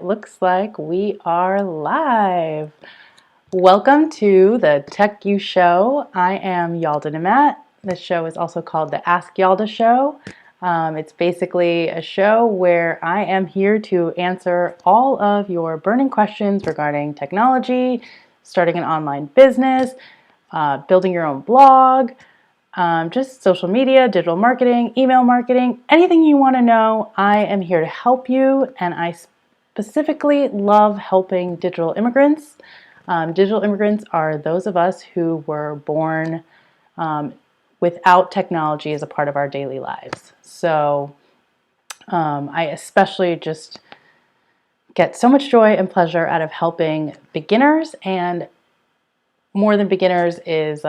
Looks like we are live. Welcome to the Tech You Show. I am Yalda. This show is also called the Ask Yalda Show. It's basically a show where I am here to answer all of your burning questions regarding technology, starting an online business, building your own blog, just social media, digital marketing, email marketing, anything you want to know. I am here to help you, and I specifically love helping digital immigrants. Digital immigrants are those of us who were born without technology as a part of our daily lives. So I especially just get so much joy and pleasure out of helping beginners, and more than beginners is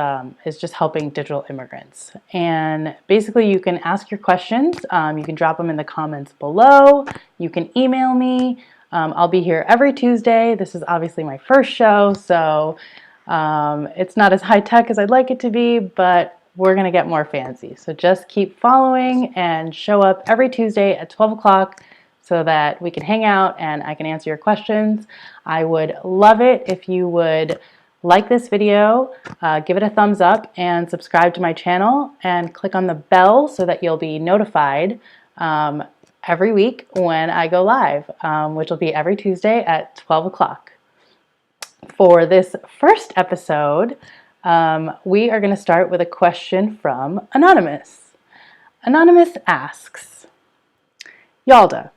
just helping digital immigrants. And basically you can ask your questions. You can drop them in the comments below. You can email me. I'll be here every Tuesday. This is obviously my first show, so it's not as high tech as I'd like it to be, but we're gonna get more fancy. So just keep following and show up every Tuesday at 12 o'clock so that we can hang out and I can answer your questions. I would love it if you would like this video, give it a thumbs up, and subscribe to my channel, and click on the bell so that you'll be notified every week when I go live, which will be every Tuesday at 12 o'clock. For this first episode, we are going to start with a question from Anonymous. Anonymous asks, Yalda,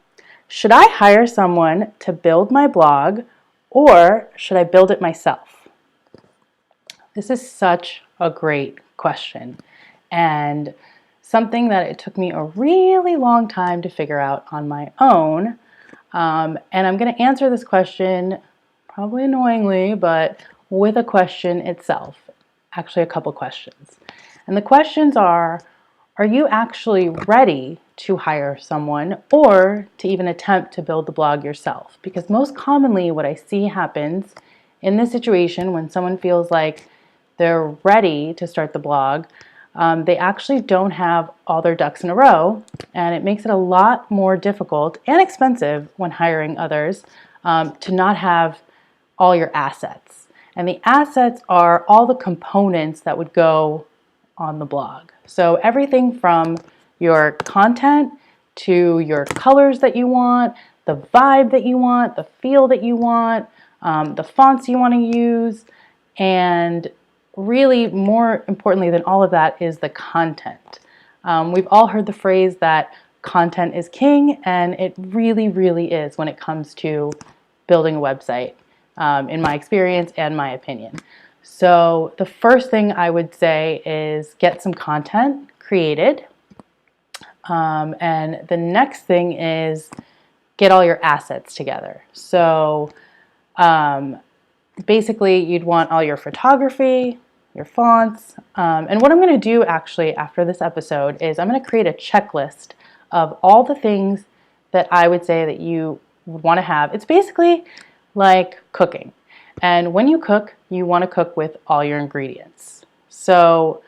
should I hire someone to build my blog, or should I build it myself? This is such a great question, and something that it took me a really long time to figure out on my own. And I'm going to answer this question, probably annoyingly, but with a question itself. Actually, a couple questions. And the questions are you actually ready to hire someone or to even attempt to build the blog yourself? Because most commonly what I see happens in this situation when someone feels like they're ready to start the blog, they actually don't have all their ducks in a row, and it makes it a lot more difficult and expensive when hiring others to not have all your assets. And the assets are all the components that would go on the blog. So everything from your content to your colors that you want, the vibe that you want, the feel that you want, the fonts you want to use, and really, more importantly than all of that is the content. We've all heard the phrase that content is king, and it really, really is when it comes to building a website, in my experience and my opinion. So the first thing I would say is get some content created. And the next thing is get all your assets together. So basically, you'd want all your photography, your fonts, and what I'm going to do actually after this episode is I'm going to create a checklist of all the things that I would say that you would want to have. It's basically like cooking, and when you cook, you want to cook with all your ingredients. So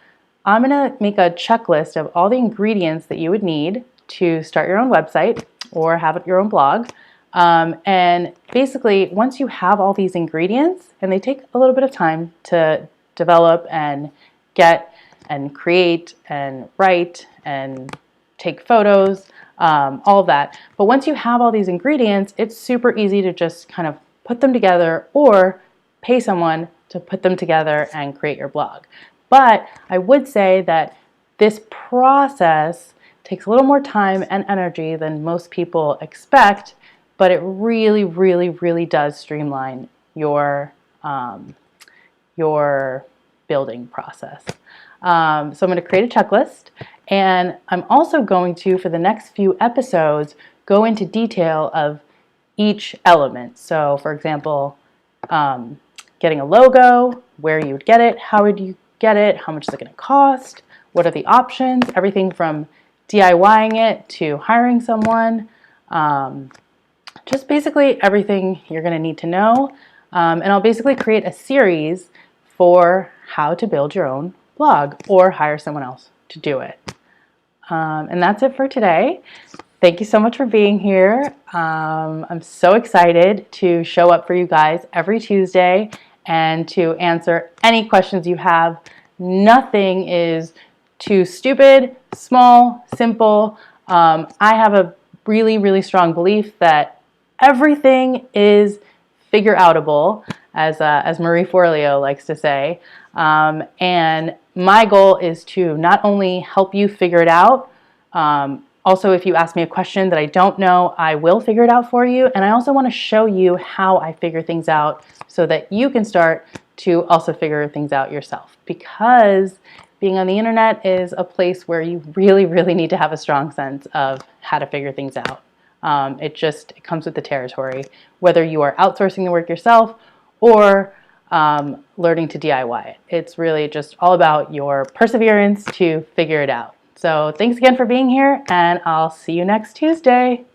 I'm going to make a checklist of all the ingredients that you would need to start your own website or have your own blog. And basically, once you have all these ingredients, and they take a little bit of time to develop and get and create and write and take photos, all of that. But once you have all these ingredients, it's super easy to just kind of put them together or pay someone to put them together and create your blog. But I would say that this process takes a little more time and energy than most people expect, but it really, really, really does streamline your building process. So I'm going to create a checklist, and I'm also going to, for the next few episodes, go into detail of each element. So for example, getting a logo, where you would get it, how would you get it, how much is it going to cost, what are the options, everything from DIYing it to hiring someone, just basically everything you're going to need to know. And I'll basically create a series for how to build your own blog or hire someone else to do it. And that's it for today. Thank you so much for being here. I'm so excited to show up for you guys every Tuesday and to answer any questions you have. Nothing is too stupid, small, simple. I have a really, really strong belief that everything is figure outable, as Marie Forleo likes to say. And my goal is to not only help you figure it out, also, if you ask me a question that I don't know, I will figure it out for you. And I also want to show you how I figure things out so that you can start to also figure things out yourself. Because being on the internet is a place where you really, really need to have a strong sense of how to figure things out. It comes with the territory, whether you are outsourcing the work yourself or learning to DIY it. It's really just all about your perseverance to figure it out. So thanks again for being here, and I'll see you next Tuesday.